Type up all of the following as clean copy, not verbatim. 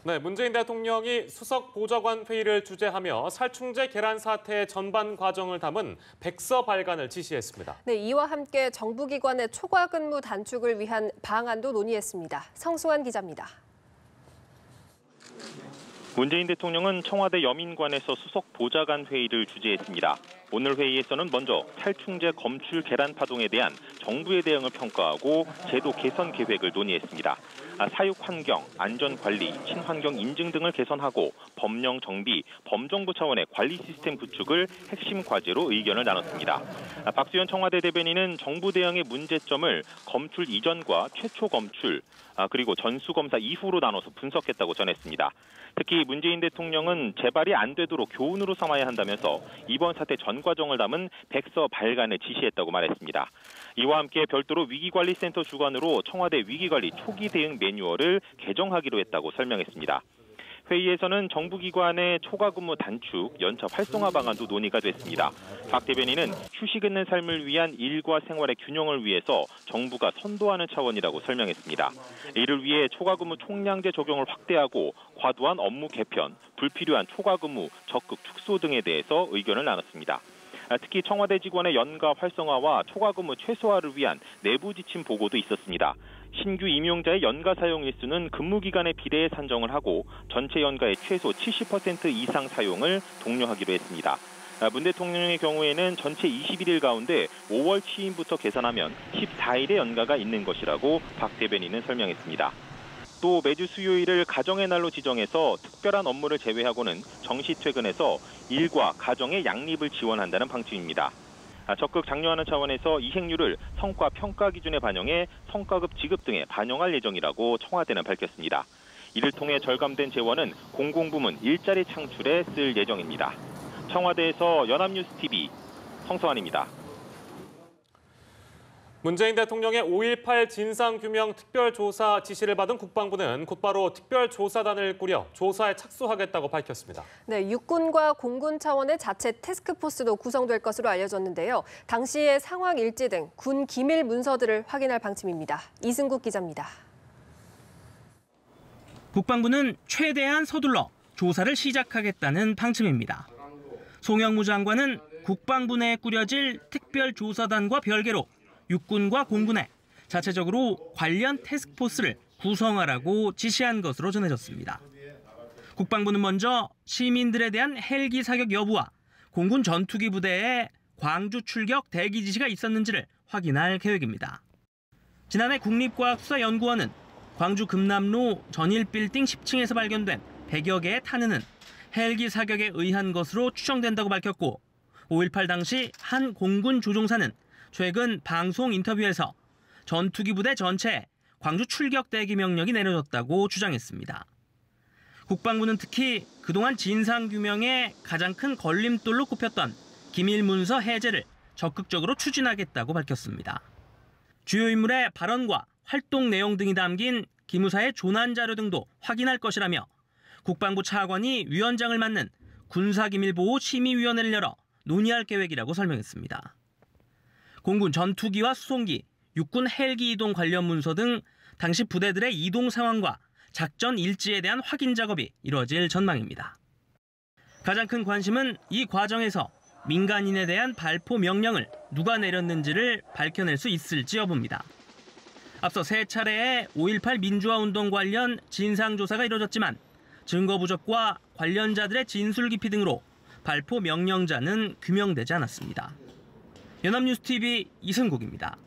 네, 문재인 대통령이 수석 보좌관 회의를 주재하며 살충제 계란 사태의 전반 과정을 담은 백서 발간을 지시했습니다. 네, 이와 함께 정부기관의 초과 근무 단축을 위한 방안도 논의했습니다. 성수환 기자입니다. 문재인 대통령은 청와대 여민관에서 수석 보좌관 회의를 주재했습니다. 오늘 회의에서는 먼저 살충제 검출 계란 파동에 대한 정부의 대응을 평가하고 제도 개선 계획을 논의했습니다. 사육 환경, 안전 관리, 친환경 인증 등을 개선하고 법령 정비, 범정부 차원의 관리 시스템 구축을 핵심 과제로 의견을 나눴습니다. 박수현 청와대 대변인은 정부 대응의 문제점을 검출 이전과 최초 검출, 그리고 전수검사 이후로 나눠서 분석했다고 전했습니다. 특히 문재인 대통령은 재발이 안 되도록 교훈으로 삼아야 한다면서 이번 사태 전 과정을 담은 백서 발간을 지시했다고 말했습니다. 이와 함께 별도로 위기관리센터 주관으로 청와대 위기관리 초기 대응 매뉴얼을 개정하기로 했다고 설명했습니다. 회의에서는 정부기관의 초과근무 단축, 연차 활성화 방안도 논의가 됐습니다. 박 대변인은 휴식 있는 삶을 위한 일과 생활의 균형을 위해서 정부가 선도하는 차원이라고 설명했습니다. 이를 위해 초과근무 총량제 적용을 확대하고 과도한 업무 개편, 불필요한 초과근무, 적극 축소 등에 대해서 의견을 나눴습니다. 특히 청와대 직원의 연가 활성화와 초과근무 최소화를 위한 내부 지침 보고도 있었습니다. 신규 임용자의 연가 사용 일수는 근무기간에 비례해 산정을 하고 전체 연가의 최소 70% 이상 사용을 독려하기로 했습니다. 문 대통령의 경우에는 전체 21일 가운데 5월 취임부터 계산하면 14일의 연가가 있는 것이라고 박 대변인은 설명했습니다. 또 매주 수요일을 가정의 날로 지정해서 특별한 업무를 제외하고는 정시 퇴근해서 일과 가정의 양립을 지원한다는 방침입니다. 적극 장려하는 차원에서 이행률을 성과 평가 기준에 반영해 성과급 지급 등에 반영할 예정이라고 청와대는 밝혔습니다. 이를 통해 절감된 재원은 공공부문 일자리 창출에 쓸 예정입니다. 청와대에서 연합뉴스TV 성서환입니다. 문재인 대통령의 5.18 진상규명 특별조사 지시를 받은 국방부는 곧바로 특별조사단을 꾸려 조사에 착수하겠다고 밝혔습니다. 네, 육군과 공군 차원의 자체 태스크포스도 구성될 것으로 알려졌는데요. 당시의 상황 일지 등 군 기밀 문서들을 확인할 방침입니다. 이승국 기자입니다. 국방부는 최대한 서둘러 조사를 시작하겠다는 방침입니다. 송영무 장관은 국방부 내에 꾸려질 특별조사단과 별개로 육군과 공군에 자체적으로 관련 태스크포스를 구성하라고 지시한 것으로 전해졌습니다. 국방부는 먼저 시민들에 대한 헬기 사격 여부와 공군 전투기 부대의 광주 출격 대기 지시가 있었는지를 확인할 계획입니다. 지난해 국립과학수사연구원은 광주 금남로 전일빌딩 10층에서 발견된 100여 개의 탄흔은 헬기 사격에 의한 것으로 추정된다고 밝혔고 5.18 당시 한 공군 조종사는 최근 방송 인터뷰에서 전투기 부대 전체에 광주 출격 대기 명령이 내려졌다고 주장했습니다. 국방부는 특히 그동안 진상규명에 가장 큰 걸림돌로 꼽혔던 기밀문서 해제를 적극적으로 추진하겠다고 밝혔습니다. 주요 인물의 발언과 활동 내용 등이 담긴 기무사의 조난 자료 등도 확인할 것이라며 국방부 차관이 위원장을 맡는 군사기밀보호심의위원회를 열어 논의할 계획이라고 설명했습니다. 공군 전투기와 수송기, 육군 헬기 이동 관련 문서 등 당시 부대들의 이동 상황과 작전 일지에 대한 확인 작업이 이루어질 전망입니다. 가장 큰 관심은 이 과정에서 민간인에 대한 발포 명령을 누가 내렸는지를 밝혀낼 수 있을지 여부입니다. 앞서 3차례의 5.18 민주화운동 관련 진상조사가 이루어졌지만 증거 부족과 관련자들의 진술 기피 등으로 발포 명령자는 규명되지 않았습니다. 연합뉴스TV 이승국입니다.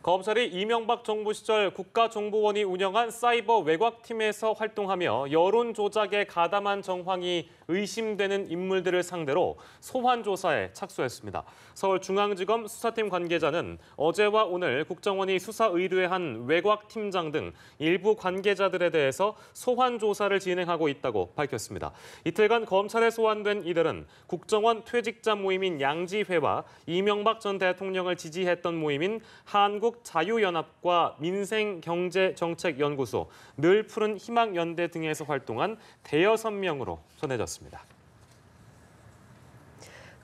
검찰이 이명박 정부 시절 국가정보원이 운영한 사이버 외곽팀에서 활동하며 여론 조작에 가담한 정황이 의심되는 인물들을 상대로 소환 조사에 착수했습니다. 서울중앙지검 수사팀 관계자는 어제와 오늘 국정원이 수사 의뢰한 외곽팀장 등 일부 관계자들에 대해서 소환 조사를 진행하고 있다고 밝혔습니다. 이틀간 검찰에 소환된 이들은 국정원 퇴직자 모임인 양지회와 이명박 전 대통령을 지지했던 모임인 한국자유연합과 민생경제정책연구소, 늘 푸른 희망연대 등에서 활동한 대여섯 명으로 전해졌습니다.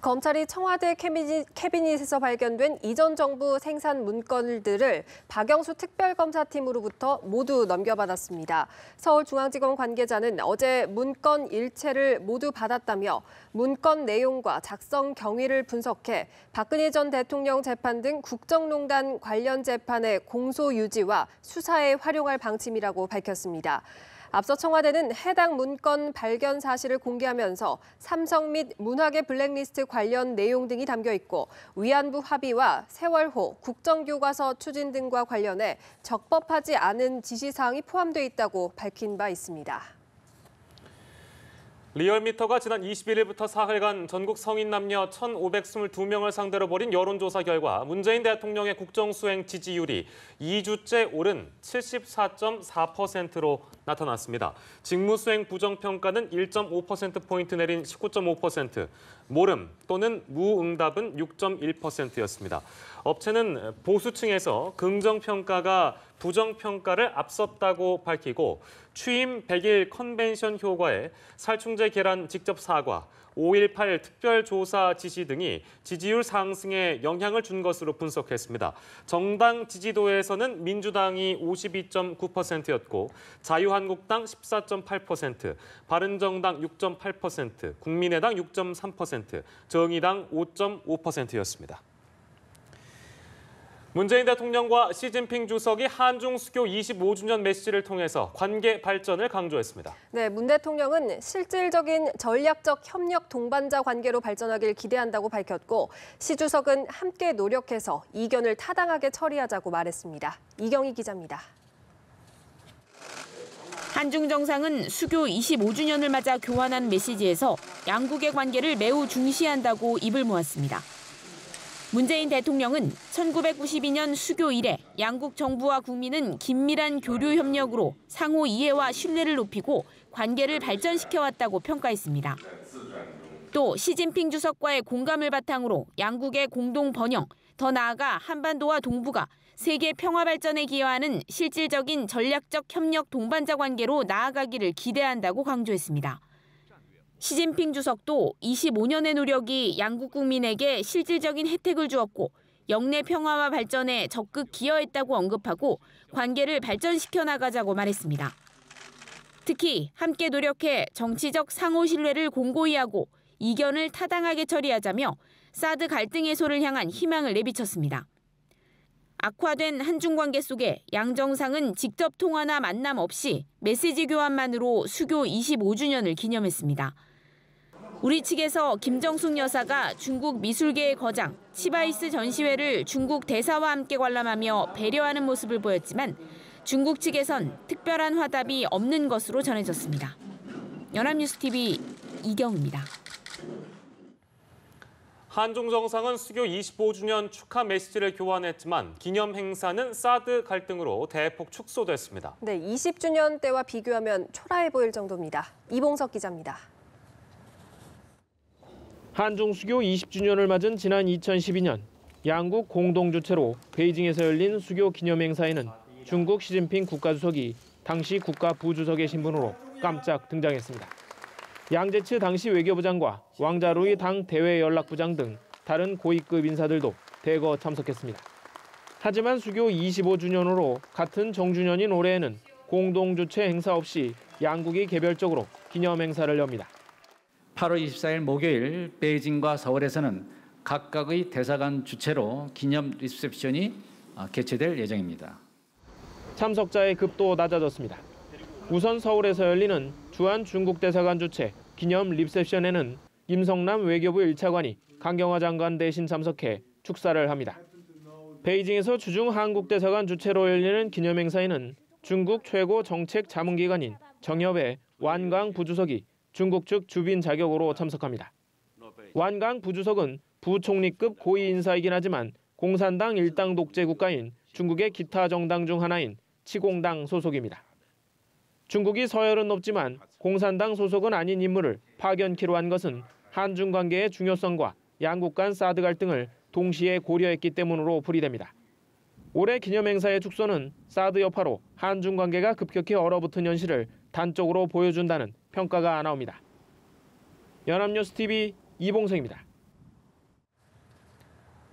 검찰이 청와대 캐비닛에서 발견된 이전 정부 생산 문건들을 박영수 특별검사팀으로부터 모두 넘겨받았습니다. 서울중앙지검 관계자는 어제 문건 일체를 모두 받았다며 문건 내용과 작성 경위를 분석해 박근혜 전 대통령 재판 등 국정농단 관련 재판의 공소 유지와 수사에 활용할 방침이라고 밝혔습니다. 앞서 청와대는 해당 문건 발견 사실을 공개하면서 삼성 및 문화계 블랙리스트 관련 내용 등이 담겨 있고 위안부 합의와 세월호, 국정교과서 추진 등과 관련해 적법하지 않은 지시사항이 포함돼 있다고 밝힌 바 있습니다. 리얼미터가 지난 21일부터 사흘간 전국 성인 남녀 1,522명을 상대로 벌인 여론조사 결과 문재인 대통령의 국정수행 지지율이 2주째 오른 74.4%로 나타났습니다. 직무수행 부정평가는 1.5%포인트 내린 19.5%, 모름 또는 무응답은 6.1%였습니다. 업체는 보수층에서 긍정평가가 부정평가를 앞섰다고 밝히고 취임 100일 컨벤션 효과에 살충제 계란 직접 사과, 5.18 특별조사 지시 등이 지지율 상승에 영향을 준 것으로 분석했습니다. 정당 지지도에서는 민주당이 52.9%였고 자유한국당 14.8%, 바른정당 6.8%, 국민의당 6.3%, 정의당 5.5%였습니다. 문재인 대통령과 시진핑 주석이 한중 수교 25주년 메시지를 통해서 관계 발전을 강조했습니다. 네, 문 대통령은 실질적인 전략적 협력 동반자 관계로 발전하길 기대한다고 밝혔고 시 주석은 함께 노력해서 이견을 타당하게 처리하자고 말했습니다. 이경희 기자입니다. 한중 정상은 수교 25주년을 맞아 교환한 메시지에서 양국의 관계를 매우 중시한다고 입을 모았습니다. 문재인 대통령은 1992년 수교 이래 양국 정부와 국민은 긴밀한 교류 협력으로 상호 이해와 신뢰를 높이고 관계를 발전시켜왔다고 평가했습니다. 또 시진핑 주석과의 공감을 바탕으로 양국의 공동 번영, 더 나아가 한반도와 동북아, 세계 평화 발전에 기여하는 실질적인 전략적 협력 동반자 관계로 나아가기를 기대한다고 강조했습니다. 시진핑 주석도 25년의 노력이 양국 국민에게 실질적인 혜택을 주었고 영내 평화와 발전에 적극 기여했다고 언급하고 관계를 발전시켜 나가자고 말했습니다. 특히 함께 노력해 정치적 상호 신뢰를 공고히 하고 이견을 타당하게 처리하자며 사드 갈등 해소를 향한 희망을 내비쳤습니다. 악화된 한중 관계 속에 양 정상은 직접 통화나 만남 없이 메시지 교환만으로 수교 25주년을 기념했습니다. 우리 측에서 김정숙 여사가 중국 미술계의 거장 치바이스 전시회를 중국 대사와 함께 관람하며 배려하는 모습을 보였지만 중국 측에선 특별한 화답이 없는 것으로 전해졌습니다. 연합뉴스TV 이경우입니다. 한중 정상은 수교 25주년 축하 메시지를 교환했지만 기념 행사는 사드 갈등으로 대폭 축소됐습니다. 네, 20주년 때와 비교하면 초라해 보일 정도입니다. 이봉석 기자입니다. 한중 수교 20주년을 맞은 지난 2012년 양국 공동 주최로 베이징에서 열린 수교 기념 행사에는 중국 시진핑 국가주석이 당시 국가 부주석의 신분으로 깜짝 등장했습니다. 양제츠 당시 외교부장과 왕자루이 당 대외연락부장 등 다른 고위급 인사들도 대거 참석했습니다. 하지만 수교 25주년으로 같은 정주년인 올해에는 공동 주최 행사 없이 양국이 개별적으로 기념 행사를 엽니다. 8월 24일 목요일 베이징과 서울에서는 각각의 대사관 주최로 기념 리셉션이 개최될 예정입니다. 참석자의 급도 낮아졌습니다. 우선 서울에서 열리는 주한 중국 대사관 주최 기념 리셉션에는 임성남 외교부 1차관이 강경화 장관 대신 참석해 축사를 합니다. 베이징에서 주중 한국 대사관 주최로 열리는 기념 행사에는 중국 최고 정책 자문기관인 정협의 완강 부주석이 중국 측 주빈 자격으로 참석합니다. 완강 부주석은 부총리급 고위 인사이긴 하지만 공산당 일당 독재 국가인 중국의 기타 정당 중 하나인 치공당 소속입니다. 중국이 서열은 높지만 공산당 소속은 아닌 인물을 파견키로 한 것은 한중 관계의 중요성과 양국 간 사드 갈등을 동시에 고려했기 때문으로 풀이됩니다. 올해 기념행사의 축소는 사드 여파로 한중 관계가 급격히 얼어붙은 현실을 단적으로 보여준다는 평가가 나옵니다. 연합뉴스TV 이봉석입니다.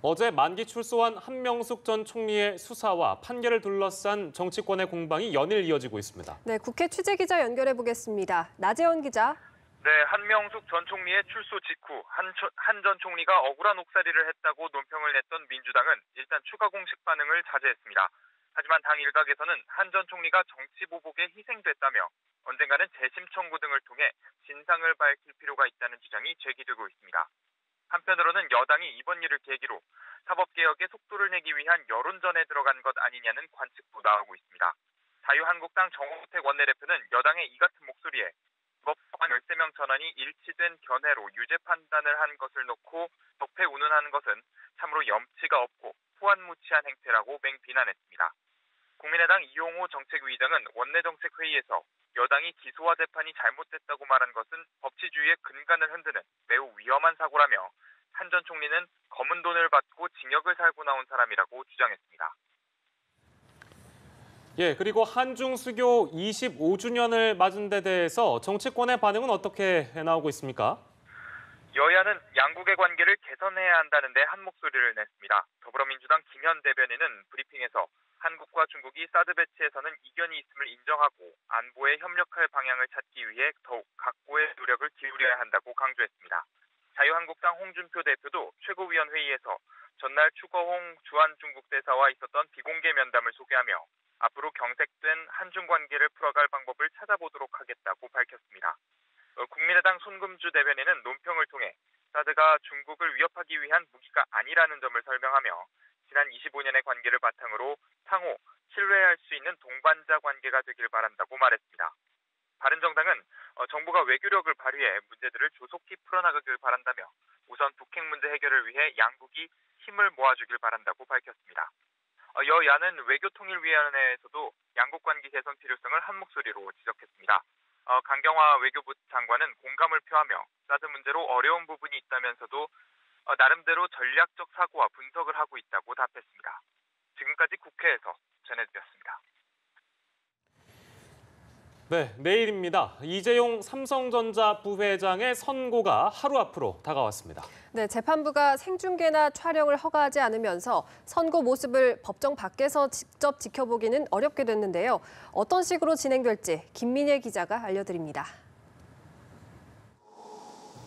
어제 만기 출소한 한명숙 전 총리의 수사와 판결을 둘러싼 정치권의 공방이 연일 이어지고 있습니다. 네, 국회 취재기자 연결해 보겠습니다. 나재원 기자. 네, 한명숙 전 총리의 출소 직후 한 전 총리가 억울한 옥살이를 했다고 논평을 냈던 민주당은 일단 추가 공식 반응을 자제했습니다. 하지만 당 일각에서는 한 전 총리가 정치 보복에 희생됐다며 언젠가는 재심 청구 등을 통해 진상을 밝힐 필요가 있다는 주장이 제기되고 있습니다. 한편으로는 여당이 이번 일을 계기로 사법개혁에 속도를 내기 위한 여론전에 들어간 것 아니냐는 관측도 나오고 있습니다. 자유한국당 정호택 원내대표는 여당의 이 같은 목소리에 법안 13명 전원이 일치된 견해로 유죄 판단을 한 것을 놓고 적폐 운운하는 것은 참으로 염치가 없고 후안무치한 행태라고 맹비난했습니다. 국민의당 이용호 정책위의장은 원내정책회의에서 여당이 기소와 재판이 잘못됐다고 말한 것은 법치주의의 근간을 흔드는 매우 위험한 사고라며 한 전 총리는 검은 돈을 받고 징역을 살고 나온 사람이라고 주장했습니다. 예, 그리고 한중 수교 25주년을 맞은 데 대해서 정치권의 반응은 어떻게 나오고 있습니까? 여야는 양국의 관계를 개선해야 한다는데 한 목소리를 냈습니다. 더불어민주당 김현 대변인은 브리핑에서 한국과 중국이 사드 배치에서는 이견이 있음을 인정하고 안보에 협력할 방향을 찾기 위해 더욱 각고의 노력을 기울여야 한다고 강조했습니다. 자유한국당 홍준표 대표도 최고위원회의에서 전날 추거홍 주한 중국 대사와 있었던 비공개 면담을 소개하며 앞으로 경색된 한중 관계를 풀어갈 방법을 찾아보도록 하겠다고 밝혔습니다. 국민의당 손금주 대변인은 논평을 통해 사드가 중국을 위협하기 위한 무기가 아니라는 점을 설명하며 지난 25년의 관계를 바탕으로 상호 신뢰할 수 있는 동반자 관계가 되길 바란다고 말했습니다. 바른정당은 정부가 외교력을 발휘해 문제들을 조속히 풀어나가길 바란다며 우선 북핵 문제 해결을 위해 양국이 힘을 모아주길 바란다고 밝혔습니다. 여야는 외교통일위원회에서도 양국 관계 개선 필요성을 한 목소리로 지적했습니다. 강경화 외교부 장관은 공감을 표하며 사드 문제로 어려운 부분이 있다면서도 나름대로 전략적 사고와 분석을 하고 있다고 답했습니다. 지금까지 국회에서 전해드렸습니다. 네, 내일입니다. 이재용 삼성전자 부회장의 선고가 하루 앞으로 다가왔습니다. 네, 재판부가 생중계나 촬영을 허가하지 않으면서 선고 모습을 법정 밖에서 직접 지켜보기는 어렵게 됐는데요. 어떤 식으로 진행될지 김민혜 기자가 알려드립니다.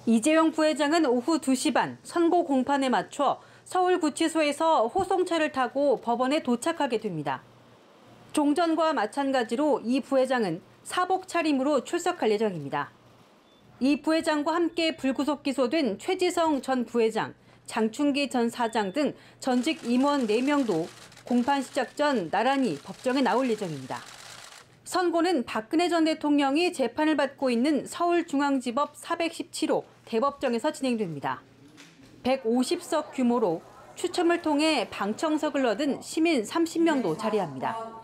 이재용 부회장은 오후 2시 반 선고 공판에 맞춰 서울구치소에서 호송차를 타고 법원에 도착하게 됩니다. 종전과 마찬가지로 이 부회장은 사복 차림으로 출석할 예정입니다. 이 부회장과 함께 불구속 기소된 최지성 전 부회장, 장충기 전 사장 등 전직 임원 4명도 공판 시작 전 나란히 법정에 나올 예정입니다. 선고는 박근혜 전 대통령이 재판을 받고 있는 서울중앙지법 417호 대법정에서 진행됩니다. 150석 규모로 추첨을 통해 방청석을 얻은 시민 30명도 자리합니다.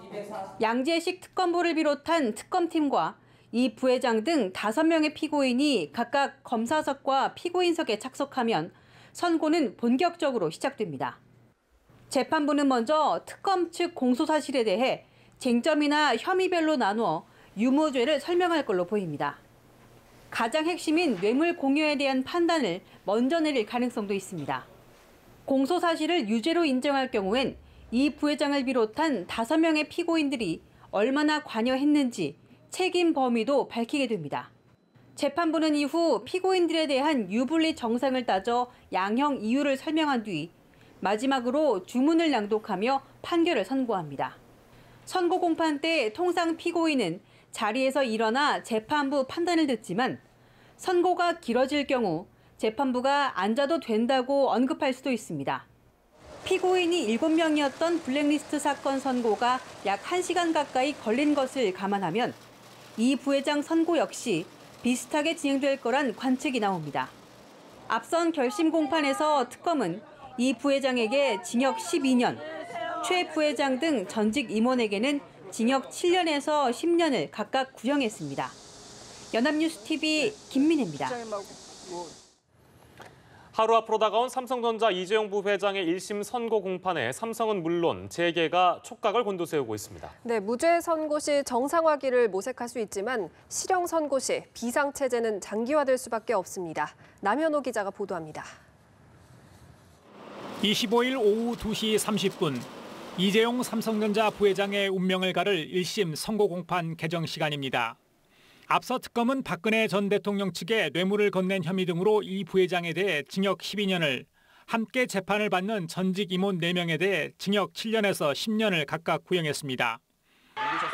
양재식 특검보를 비롯한 특검팀과 이 부회장 등 5명의 피고인이 각각 검사석과 피고인석에 착석하면 선고는 본격적으로 시작됩니다. 재판부는 먼저 특검 측 공소 사실에 대해 쟁점이나 혐의별로 나누어 유무죄를 설명할 걸로 보입니다. 가장 핵심인 뇌물 공여에 대한 판단을 먼저 내릴 가능성도 있습니다. 공소 사실을 유죄로 인정할 경우엔 이 부회장을 비롯한 5명의 피고인들이 얼마나 관여했는지 책임 범위도 밝히게 됩니다. 재판부는 이후 피고인들에 대한 유불리 정상을 따져 양형 이유를 설명한 뒤 마지막으로 주문을 낭독하며 판결을 선고합니다. 선고 공판 때 통상 피고인은 자리에서 일어나 재판부 판단을 듣지만 선고가 길어질 경우 재판부가 앉아도 된다고 언급할 수도 있습니다. 피고인이 7명이었던 블랙리스트 사건 선고가 약 1시간 가까이 걸린 것을 감안하면 이 부회장 선고 역시 비슷하게 진행될 거란 관측이 나옵니다. 앞선 결심 공판에서 특검은 이 부회장에게 징역 12년, 최 부회장 등 전직 임원에게는 징역 7년에서 10년을 각각 구형했습니다. 연합뉴스TV 김민혜입니다. 하루 앞으로 다가온 삼성전자 이재용 부회장의 1심 선고 공판에 삼성은 물론 재계가 촉각을 곤두세우고 있습니다. 네, 무죄 선고 시 정상화기를 모색할 수 있지만 실형 선고 시 비상체제는 장기화될 수밖에 없습니다. 남현호 기자가 보도합니다. 25일 오후 2시 30분 이재용 삼성전자 부회장의 운명을 가를 1심 선고 공판 개정 시간입니다. 앞서 특검은 박근혜 전 대통령 측에 뇌물을 건넨 혐의 등으로 이 부회장에 대해 징역 12년을, 함께 재판을 받는 전직 임원 4명에 대해 징역 7년에서 10년을 각각 구형했습니다.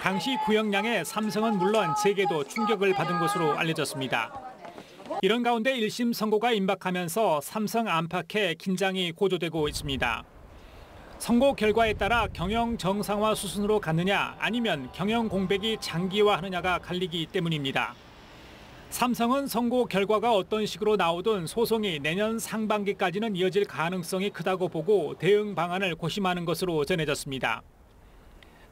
당시 구형량에 삼성은 물론 재계도 충격을 받은 것으로 알려졌습니다. 이런 가운데 1심 선고가 임박하면서 삼성 안팎에 긴장이 고조되고 있습니다. 선고 결과에 따라 경영 정상화 수순으로 가느냐 아니면 경영 공백이 장기화하느냐가 갈리기 때문입니다. 삼성은 선고 결과가 어떤 식으로 나오든 소송이 내년 상반기까지는 이어질 가능성이 크다고 보고 대응 방안을 고심하는 것으로 전해졌습니다.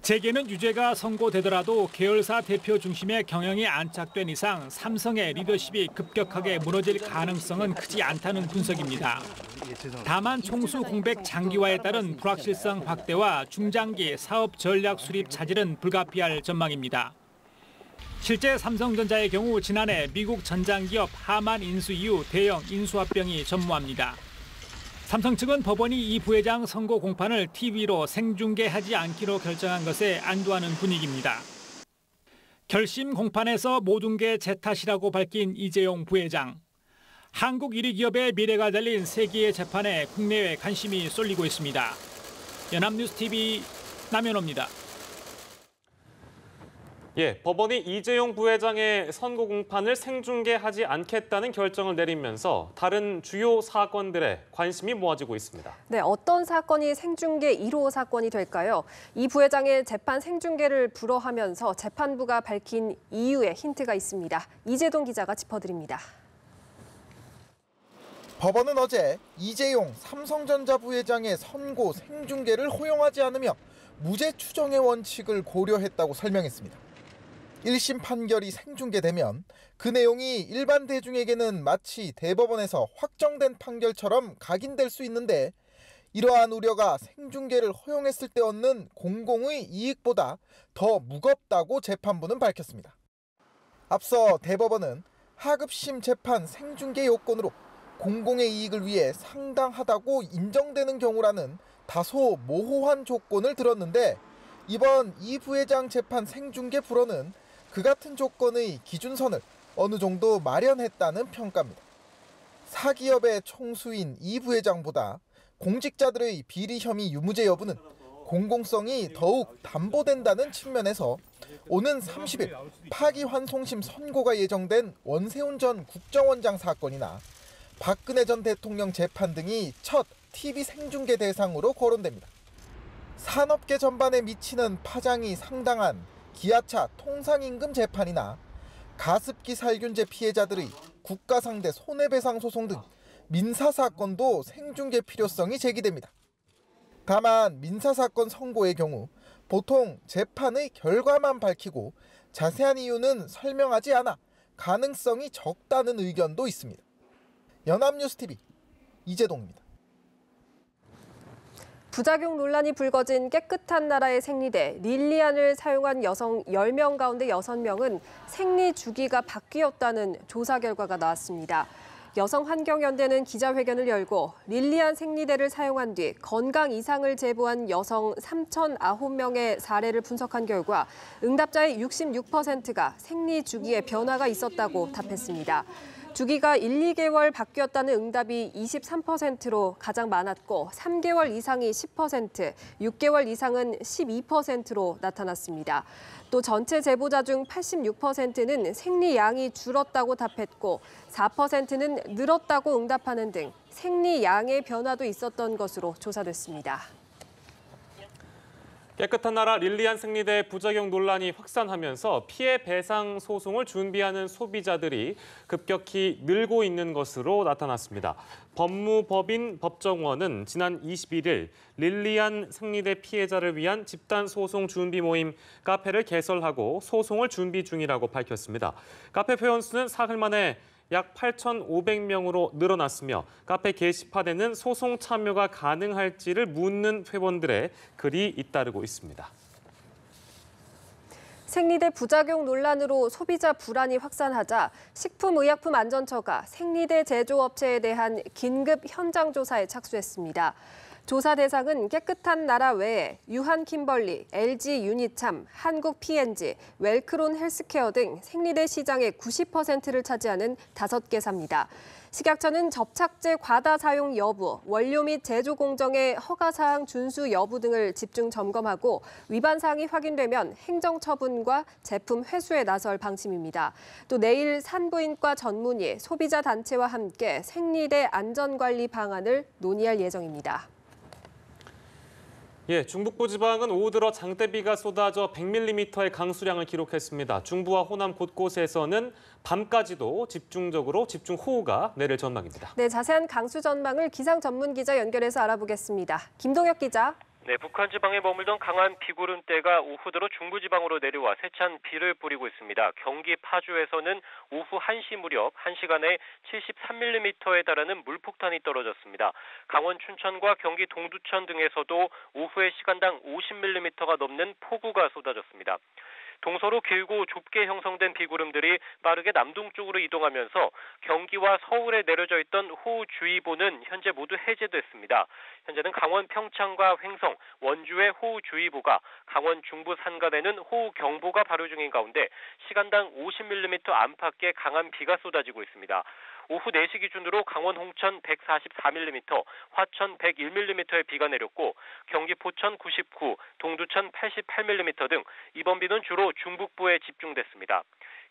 재계는 유죄가 선고되더라도 계열사 대표 중심의 경영이 안착된 이상 삼성의 리더십이 급격하게 무너질 가능성은 크지 않다는 분석입니다. 다만 총수 공백 장기화에 따른 불확실성 확대와 중장기 사업 전략 수립 차질은 불가피할 전망입니다. 실제 삼성전자의 경우 지난해 미국 전장기업 하만 인수 이후 대형 인수합병이 전무합니다. 삼성 측은 법원이 이 부회장 선고 공판을 TV로 생중계하지 않기로 결정한 것에 안도하는 분위기입니다. 결심 공판에서 모든 게 제 탓이라고 밝힌 이재용 부회장. 한국 1위 기업의 미래가 달린 세기의 재판에 국내외 관심이 쏠리고 있습니다. 연합뉴스TV 남현호입니다. 법원이 이재용 부회장의 선고 공판을 생중계하지 않겠다는 결정을 내리면서 다른 주요 사건들에 관심이 모아지고 있습니다. 네, 어떤 사건이 생중계 1호 사건이 될까요? 이 부회장의 재판 생중계를 불허하면서 재판부가 밝힌 이유에 힌트가 있습니다. 이재동 기자가 짚어드립니다. 법원은 어제 이재용 삼성전자 부회장의 선고 생중계를 허용하지 않으며 무죄 추정의 원칙을 고려했다고 설명했습니다. 1심 판결이 생중계되면 그 내용이 일반 대중에게는 마치 대법원에서 확정된 판결처럼 각인될 수 있는데 이러한 우려가 생중계를 허용했을 때 얻는 공공의 이익보다 더 무겁다고 재판부는 밝혔습니다. 앞서 대법원은 하급심 재판 생중계 요건으로 공공의 이익을 위해 상당하다고 인정되는 경우라는 다소 모호한 조건을 들었는데 이번 이 부회장 재판 생중계 불허는 그 같은 조건의 기준선을 어느 정도 마련했다는 평가입니다. 사기업의 총수인 이 부회장보다 공직자들의 비리 혐의 유무죄 여부는 공공성이 더욱 담보된다는 측면에서 오는 30일 파기환송심 선고가 예정된 원세훈 전 국정원장 사건이나 박근혜 전 대통령 재판 등이 첫 TV 생중계 대상으로 거론됩니다. 산업계 전반에 미치는 파장이 상당한 기아차 통상임금 재판이나 가습기 살균제 피해자들의 국가상대 손해배상 소송 등 민사사건도 생중계 필요성이 제기됩니다. 다만 민사사건 선고의 경우 보통 재판의 결과만 밝히고 자세한 이유는 설명하지 않아 가능성이 적다는 의견도 있습니다. 연합뉴스TV 이재동입니다. 부작용 논란이 불거진 깨끗한 나라의 생리대 릴리안을 사용한 여성 10명 가운데 6명은 생리 주기가 바뀌었다는 조사 결과가 나왔습니다. 여성환경연대는 기자회견을 열고 릴리안 생리대를 사용한 뒤 건강 이상을 제보한 여성 3,009명의 사례를 분석한 결과 응답자의 66%가 생리 주기에 변화가 있었다고 답했습니다. 주기가 1, 2개월 바뀌었다는 응답이 23%로 가장 많았고 3개월 이상이 10%, 6개월 이상은 12%로 나타났습니다. 또 전체 제보자 중 86%는 생리양이 줄었다고 답했고 4%는 늘었다고 응답하는 등 생리양의 변화도 있었던 것으로 조사됐습니다. 깨끗한 나라 릴리안 생리대 부작용 논란이 확산하면서 피해 배상 소송을 준비하는 소비자들이 급격히 늘고 있는 것으로 나타났습니다. 법무법인 법정원은 지난 21일 릴리안 생리대 피해자를 위한 집단 소송 준비 모임 카페를 개설하고 소송을 준비 중이라고 밝혔습니다. 카페 회원수는 사흘 만에 약 8,500명으로 늘어났으며 카페 게시판에는 소송 참여가 가능할지를 묻는 회원들의 글이 잇따르고 있습니다. 생리대 부작용 논란으로 소비자 불안이 확산하자 식품의약품안전처가 생리대 제조업체에 대한 긴급 현장 조사에 착수했습니다. 조사 대상은 깨끗한 나라 외에 유한킴벌리, LG 유니참, 한국 P&G, 웰크론 헬스케어 등 생리대 시장의 90%를 차지하는 5개사입니다. 식약처는 접착제 과다 사용 여부, 원료 및 제조 공정의 허가사항 준수 여부 등을 집중 점검하고 위반 사항이 확인되면 행정처분과 제품 회수에 나설 방침입니다. 또 내일 산부인과 전문의, 소비자 단체와 함께 생리대 안전관리 방안을 논의할 예정입니다. 중북부 지방은 오후 들어 장대비가 쏟아져 100mm의 강수량을 기록했습니다. 중부와 호남 곳곳에서는 밤까지도 집중호우가 내릴 전망입니다. 네, 자세한 강수 전망을 기상 전문 기자 연결해서 알아보겠습니다. 김동혁 기자. 네, 북한 지방에 머물던 강한 비구름대가 오후 들어 중부지방으로 내려와 세찬 비를 뿌리고 있습니다. 경기 파주에서는 오후 1시 무렵 1시간에 73mm에 달하는 물폭탄이 떨어졌습니다. 강원 춘천과 경기 동두천 등에서도 오후에 시간당 50mm가 넘는 폭우가 쏟아졌습니다. 동서로 길고 좁게 형성된 비구름들이 빠르게 남동쪽으로 이동하면서 경기와 서울에 내려져 있던 호우주의보는 현재 모두 해제됐습니다. 현재는 강원 평창과 횡성, 원주의 호우주의보가, 강원 중부 산간에는 호우경보가 발효 중인 가운데 시간당 50mm 안팎의 강한 비가 쏟아지고 있습니다. 오후 4시 기준으로 강원 홍천 144mm, 화천 101mm의 비가 내렸고 경기 포천 99, 동두천 88mm 등 이번 비는 주로 중북부에 집중됐습니다.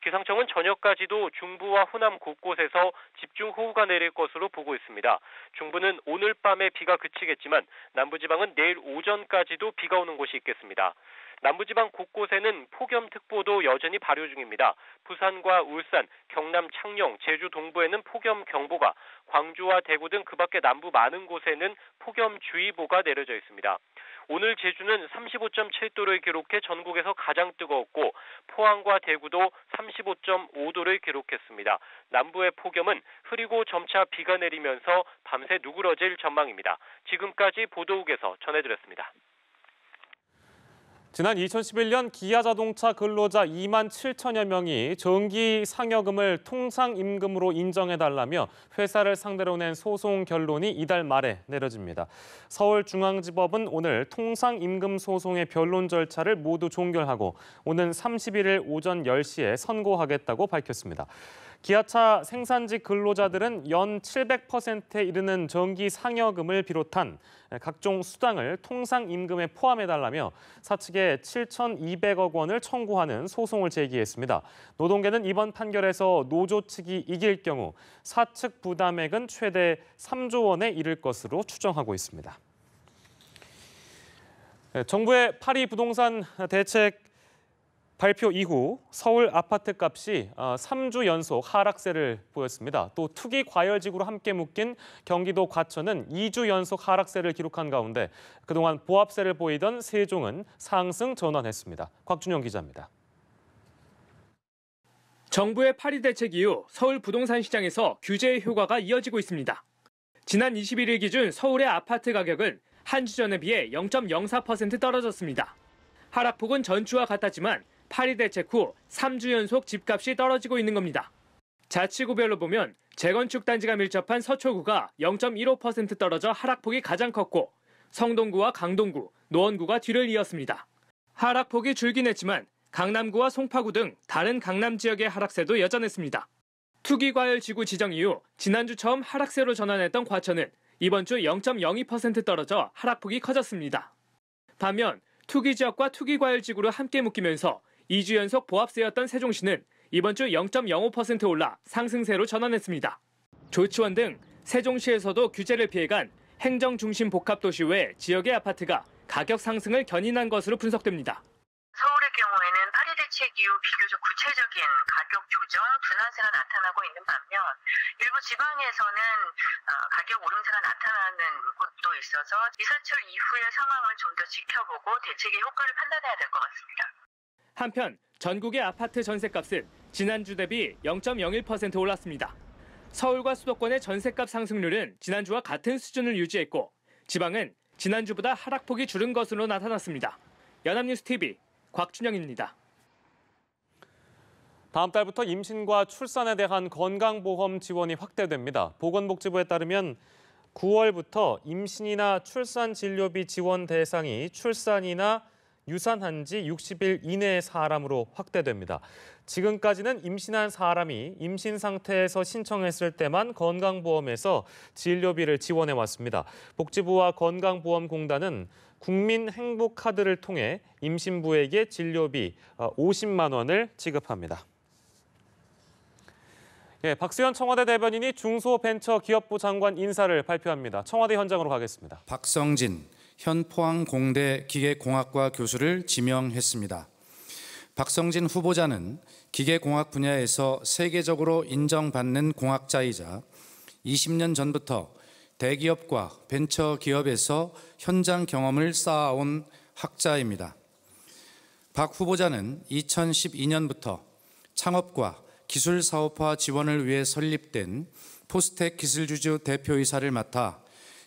기상청은 저녁까지도 중부와 호남 곳곳에서 집중호우가 내릴 것으로 보고 있습니다. 중부는 오늘 밤에 비가 그치겠지만 남부지방은 내일 오전까지도 비가 오는 곳이 있겠습니다. 남부지방 곳곳에는 폭염특보도 여전히 발효 중입니다. 부산과 울산, 경남 창녕, 제주 동부에는 폭염경보가, 광주와 대구 등 그 밖에 남부 많은 곳에는 폭염주의보가 내려져 있습니다. 오늘 제주는 35.7도를 기록해 전국에서 가장 뜨거웠고 포항과 대구도 35.5도를 기록했습니다. 남부의 폭염은 흐리고 점차 비가 내리면서 밤새 누그러질 전망입니다. 지금까지 보도국에서 전해드렸습니다. 지난 2011년 기아자동차 근로자 2만 7천여 명이 정기 상여금을 통상임금으로 인정해달라며 회사를 상대로 낸 소송 결론이 이달 말에 내려집니다. 서울중앙지법은 오늘 통상임금 소송의 변론 절차를 모두 종결하고 오는 31일 오전 10시에 선고하겠다고 밝혔습니다. 기아차 생산직 근로자들은 연 700%에 이르는 정기 상여금을 비롯한 각종 수당을 통상임금에 포함해달라며 사측에 7,200억 원을 청구하는 소송을 제기했습니다. 노동계는 이번 판결에서 노조 측이 이길 경우 사측 부담액은 최대 3조 원에 이를 것으로 추정하고 있습니다. 정부의 파리 부동산 대책 발표 이후 서울 아파트 값이 3주 연속 하락세를 보였습니다. 또 투기 과열지구로 함께 묶인 경기도 과천은 2주 연속 하락세를 기록한 가운데 그동안 보합세를 보이던 세종은 상승 전환했습니다. 곽준영 기자입니다. 정부의 파리 대책 이후 서울 부동산 시장에서 규제의 효과가 이어지고 있습니다. 지난 21일 기준 서울의 아파트 가격은 한 주 전에 비해 0.04% 떨어졌습니다. 하락폭은 전주와 같았지만 파리 대책 후 3주 연속 집값이 떨어지고 있는 겁니다. 자치구별로 보면 재건축 단지가 밀접한 서초구가 0.15% 떨어져 하락폭이 가장 컸고 성동구와 강동구, 노원구가 뒤를 이었습니다. 하락폭이 줄긴 했지만 강남구와 송파구 등 다른 강남 지역의 하락세도 여전했습니다. 투기과열 지구 지정 이후 지난주 처음 하락세로 전환했던 과천은 이번 주 0.02% 떨어져 하락폭이 커졌습니다. 반면 투기 지역과 투기과열 지구로 함께 묶이면서 2주 연속 보합세였던 세종시는 이번 주 0.05% 올라 상승세로 전환했습니다. 조치원 등 세종시에서도 규제를 피해간 행정중심 복합도시 외 지역의 아파트가 가격 상승을 견인한 것으로 분석됩니다. 서울의 경우에는 파리 대책 이후 비교적 구체적인 가격 조정 둔화세가 나타나고 있는 반면 일부 지방에서는 가격 오름세가 나타나는 곳도 있어서 이사철 이후의 상황을 좀 더 지켜보고 대책의 효과를 판단해야 될 것 같습니다. 한편 전국의 아파트 전셋값은 지난주 대비 0.01% 올랐습니다. 서울과 수도권의 전셋값 상승률은 지난주와 같은 수준을 유지했고 지방은 지난주보다 하락폭이 줄은 것으로 나타났습니다. 연합뉴스TV 곽준영입니다. 다음 달부터 임신과 출산에 대한 건강보험 지원이 확대됩니다. 보건복지부에 따르면 9월부터 임신이나 출산 진료비 지원 대상이 출산이나 유산한 지 60일 이내의 사람으로 확대됩니다. 지금까지는 임신한 사람이 임신 상태에서 신청했을 때만 건강보험에서 진료비를 지원해 왔습니다. 복지부와 건강보험공단은 국민행복카드를 통해 임신부에게 진료비 50만 원을 지급합니다. 박수현 청와대 대변인이 중소벤처기업부 장관 인사를 발표합니다. 청와대 현장으로 가겠습니다. 박성진 현 포항공대 기계공학과 교수를 지명했습니다. 박성진 후보자는 기계공학 분야에서 세계적으로 인정받는 공학자이자 20년 전부터 대기업과 벤처기업에서 현장 경험을 쌓아온 학자입니다. 박 후보자는 2012년부터 창업과 기술사업화 지원을 위해 설립된 포스텍 기술주주 대표이사를 맡아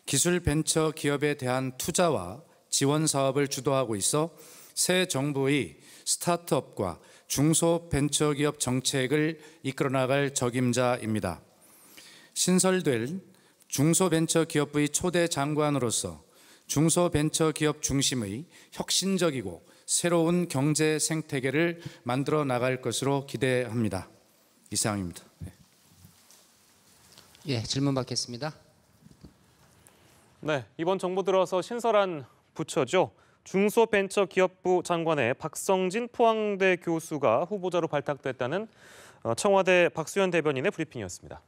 기술벤처기업에 대한 투자와 지원 사업을 주도하고 있어 새 정부의 스타트업과 중소벤처기업 정책을 이끌어 나갈 적임자입니다. 신설될 중소벤처기업부의 초대 장관으로서 중소벤처기업 중심의 혁신적이고 새로운 경제 생태계를 만들어 나갈 것으로 기대합니다. 이상입니다. 질문 받겠습니다. 네, 이번 정부 들어서 신설한 부처죠. 중소벤처기업부 장관의 박성진 포항대 교수가 후보자로 발탁됐다는 청와대 박수현 대변인의 브리핑이었습니다.